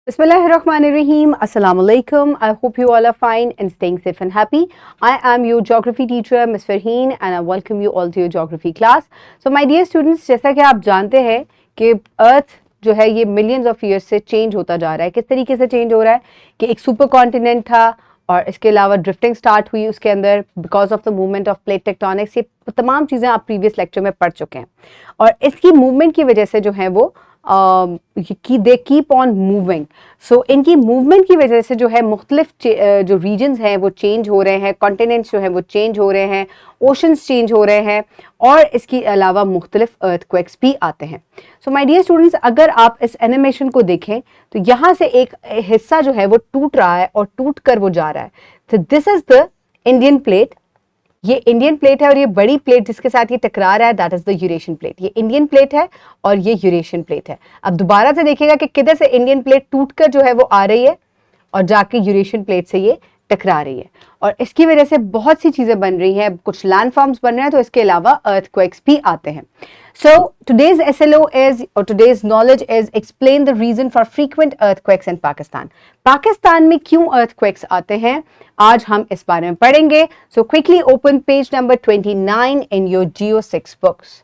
Bismillahirrahmanirrahim. Assalamu alaikum. I hope you all are fine and staying safe and happy. I am your geography teacher, Ms. Farheen, and I welcome you all to your geography class. So, my dear students, जैसा कि आप जानते हैं कि अर्थ जो है ये millions of years से चेंज होता जा रहा है. किस तरीके से चेंज हो रहा है कि एक सुपर कॉन्टिनेंट था और इसके अलावा ड्रिफ्टिंग स्टार्ट हुई उसके अंदर because of the movement of plate tectonics. ये तमाम चीज़ें आप प्रीवियस लेक्चर में पढ़ चुके हैं और इसकी मूवमेंट की वजह से जो है वो दे कीप ऑन मूविंग. सो इनकी मूवमेंट की वजह से जो है मुख्तलिफ जो रीजन्स हैं वो चेंज हो रहे हैं, कॉन्टिनेंट्स जो हैं वो चेंज हो रहे हैं, ओशंस चेंज हो रहे हैं और इसके अलावा मुख्तलिफ अर्थक्वेक्स भी आते हैं. सो माय डियर स्टूडेंट्स, अगर आप इस एनिमेशन को देखें तो यहाँ से एक हिस्सा जो है वो टूट रहा है और टूट कर वो जा रहा है. तो this is the Indian plate. ये इंडियन प्लेट है और ये बड़ी प्लेट जिसके साथ ये टकरा रहा है that is the Eurasian plate. ये इंडियन प्लेट है और ये यूरेशियन प्लेट है. अब दोबारा से देखिएगा कि किधर से इंडियन प्लेट टूटकर जो है वो आ रही है और जाके यूरेशियन प्लेट से ये टकरा रही है और इसकी वजह से बहुत सी चीजें बन रही हैं. कुछ लैंड फॉर्म्स बन रहे हैं तो इसके अलावा अर्थक्वेक्स भी आते हैं. So today's SLO is, or today's knowledge is, explain the reason for frequent earthquakes in Pakistan. Pakistan में क्यों earthquakes आते हैं आज हम इस बारे में पढ़ेंगे. So quickly open page number 29 in your Geo 6 books.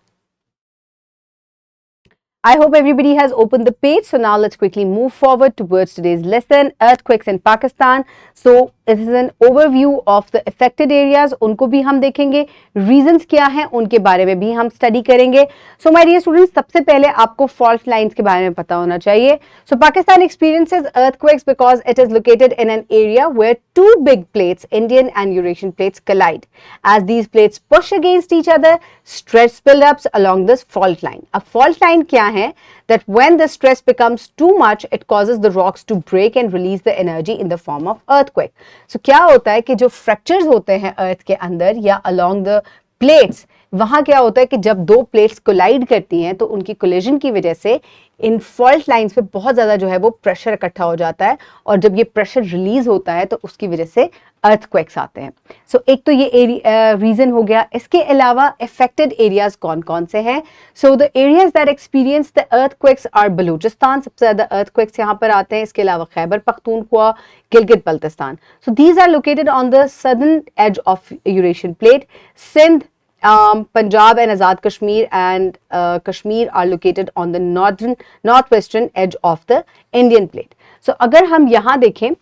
I hope everybody has opened the page. So now let's quickly move forward towards today's lesson, earthquakes in Pakistan. So this is an overview of the affected areas. उनको भी हम देखेंगे, reasons क्या हैं उनके बारे में भी हम study करेंगे. So my dear students, सबसे पहले आपको fault lines के बारे में पता होना चाहिए. So Pakistan experiences earthquakes because it is located in an area where two big plates, Indian and Eurasian plates, collide. As these plates push against each other, stress buildups along this fault line. अब fault line क्या है? That when the stress becomes too much, it causes the rocks to break and release the energy in the form of earthquake. So क्या होता है कि जो fractures होते हैं अर्थ के अंदर या along the plates, वहाँ क्या होता है कि जब दो प्लेट्स कोलाइड करती हैं तो उनकी कोलिजन की वजह से इन फॉल्ट लाइंस पे बहुत ज़्यादा जो है वो प्रेशर इकट्ठा हो जाता है और जब ये प्रेशर रिलीज होता है तो उसकी वजह से अर्थक्वेक्स आते हैं. सो एक तो ये रीज़न हो गया. इसके अलावा अफेक्टेड एरियाज कौन कौन से हैं? So the areas that experience the earthquakes are Balochistan. सबसे ज़्यादा अर्थक्वेक्स यहाँ पर आते हैं. इसके अलावा Khyber Pakhtunkhwa, Gilgit Baltistan. So these are located on the southern edge of Eurasian plate. Sindh, Punjab and Azad Kashmir and Kashmir are located on the northwestern edge of the Indian plate. So अगर हम यहाँ देखें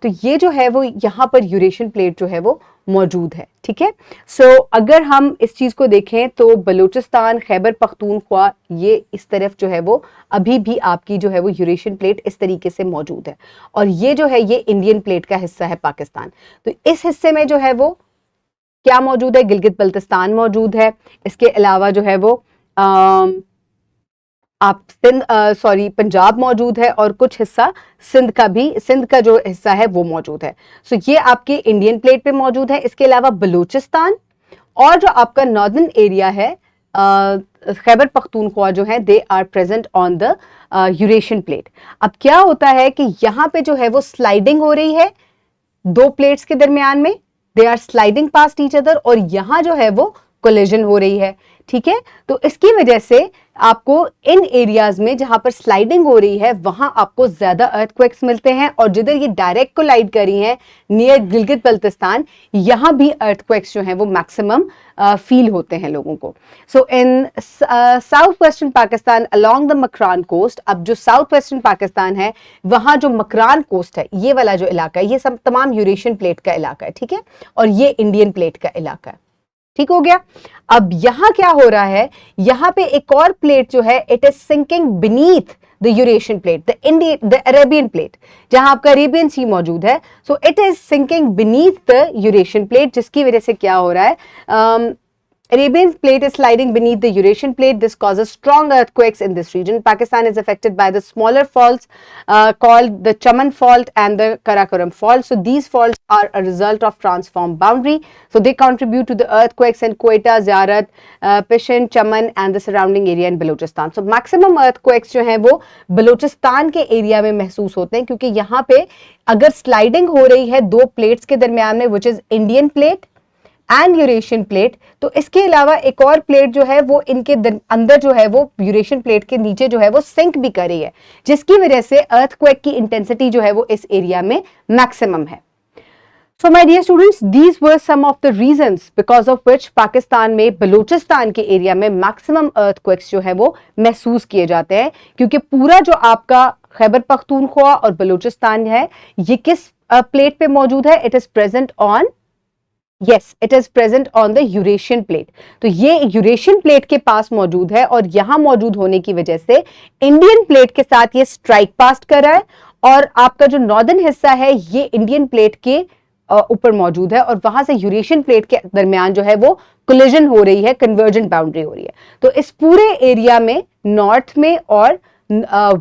तो ये जो है वो यहाँ पर यूरेशियन प्लेट जो है वो मौजूद है. ठीक है. सो अगर हम इस चीज़ को देखें तो बलूचिस्तान, खैबर पख्तूनख्वा, ये इस तरफ जो है वो अभी भी आपकी जो है वो यूरेशियन प्लेट इस तरीके से मौजूद है और ये जो है ये इंडियन प्लेट का हिस्सा है पाकिस्तान. तो इस हिस्से में जो है वो क्या मौजूद है? गिलगित बल्तिस्तान मौजूद है. इसके अलावा जो है वो आप पंजाब मौजूद है और कुछ हिस्सा सिंध का जो हिस्सा है वो मौजूद है. सो ये आपके इंडियन प्लेट पे मौजूद है. इसके अलावा बलूचिस्तान और जो आपका नॉर्दर्न एरिया है खैबर पख्तूनख्वा जो है they are present on the Eurasian plate. अब क्या होता है कि यहाँ पे जो है वो स्लाइडिंग हो रही है दो प्लेट्स के दरमियान में. They are sliding past each other और यहाँ जो है वो कोलिजन हो रही है. ठीक है. तो इसकी वजह से आपको इन एरियाज में जहां पर स्लाइडिंग हो रही है वहां आपको ज्यादा अर्थक्वेक्स मिलते हैं और जिधर ये डायरेक्ट कोलाइड कर रही हैं नियर गिलगित बल्तिस्तान, यहां भी अर्थक्वेक्स जो हैं वो मैक्सिमम फील होते हैं लोगों को. So in south western Pakistan along the Makran coast. अब जो साउथ वेस्टर्न पाकिस्तान है वहां जो मकरान कोस्ट है ये वाला जो इलाका है ये सब तमाम यूरेशियन प्लेट का इलाका है. ठीक है. और ये इंडियन प्लेट का इलाका है. ठीक हो गया. अब यहां क्या हो रहा है, यहां पे एक और प्लेट जो है it is sinking beneath the Eurasian plate, the Arabian plate, जहां आपका अरेबियन सी मौजूद है. So it is sinking beneath the Eurasian plate जिसकी वजह से क्या हो रहा है, Arabian plate is sliding beneath the Eurasian plate. This causes strong earthquakes in this region. Pakistan is affected by the smaller faults called the Chaman fault and the Karakoram fault. So these faults are a result of transformed boundary. So they contribute to the earthquakes in Quetta, Ziyarat, Pishin, Chaman and the surrounding area in Balochistan. So maximum earthquakes जो हैं वो बलूचिस्तान के area में महसूस होते हैं क्योंकि यहाँ पे अगर स्लाइडिंग हो रही है दो प्लेट्स के दरमियान में which is Indian plate and Eurasian plate. तो इसके अलावा एक और प्लेट जो है वो इनके अंदर जो है वो यूरेशियन प्लेट के नीचे जो है वो सिंक भी कर रही है, जिसकी वजह से अर्थक्वेक की इंटेंसिटी जो है वो इस एरिया में मैक्सिमम है। So my dear students, these were some of the reasons because of which Pakistan में बलूचिस्तान के एरिया में मैक्सिमम अर्थक्वेक्स जो है वो महसूस किए जाते हैं, क्योंकि पूरा जो आपका खैबर पख्तूनख्वा और बलूचिस्तान है ये किस प्लेट पे मौजूद है? It is present on it is present on the Eurasian plate. तो ये यूरेशियन प्लेट के पास मौजूद है और यहां मौजूद होने की वजह से इंडियन प्लेट के साथ ये स्ट्राइक पास कर रहा है और आपका जो नॉर्दर्न हिस्सा है ये इंडियन प्लेट के ऊपर मौजूद है और वहां से यूरेशियन प्लेट के दरमियान जो है वो कोलिजन हो रही है, कन्वर्जेंट बाउंड्री हो रही है। तो इस पूरे एरिया में नॉर्थ में और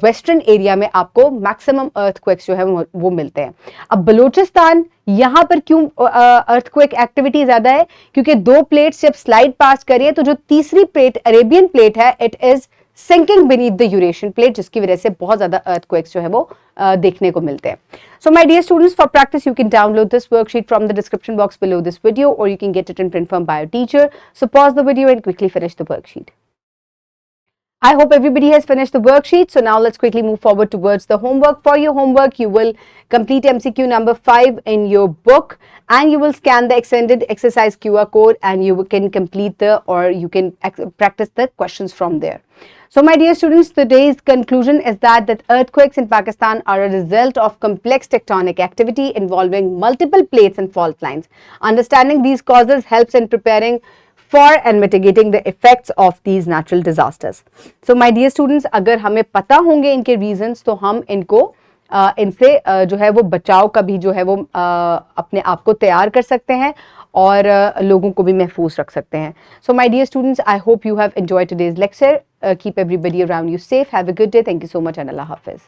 वेस्टर्न एरिया में आपको मैक्सिमम अर्थक्वेक्स जो है वो मिलते हैं। अब बलूचिस्तान यहां पर क्यों अर्थक्वेक एक्टिविटी ज्यादा है? क्योंकि दो प्लेट्स जब स्लाइड पास करिए तो जो तीसरी प्लेट अरेबियन प्लेट है it is sinking beneath the Eurasian plate, जिसकी वजह से बहुत ज्यादा earthquakes जो है वो देखने को मिलते हैं। So my dear students, for practice you can download this worksheet from the description box below this video, or you can get it in print form by your teacher. So pause the video and quickly finish the worksheet. I hope everybody has finished the worksheet. So now let's quickly move forward towards the homework. For your homework, you will complete MCQ number 5 in your book and you will scan the extended exercise QR code and you can complete you can practice the questions from there. So my dear students, today's conclusion is that earthquakes in Pakistan are a result of complex tectonic activity involving multiple plates and fault lines. Understanding these causes helps in preparing for and mitigating the effects of these natural disasters. So my dear students, अगर हमें पता होंगे इनके reasons तो हम इनको इनसे जो है वो बचाव का भी जो है वो अपने आप को तैयार कर सकते हैं और लोगों को भी महफूज रख सकते हैं। So my dear students, I hope you have enjoyed today's lecture. Keep everybody around you safe. Have a good day. Thank you so much and Allah Hafiz.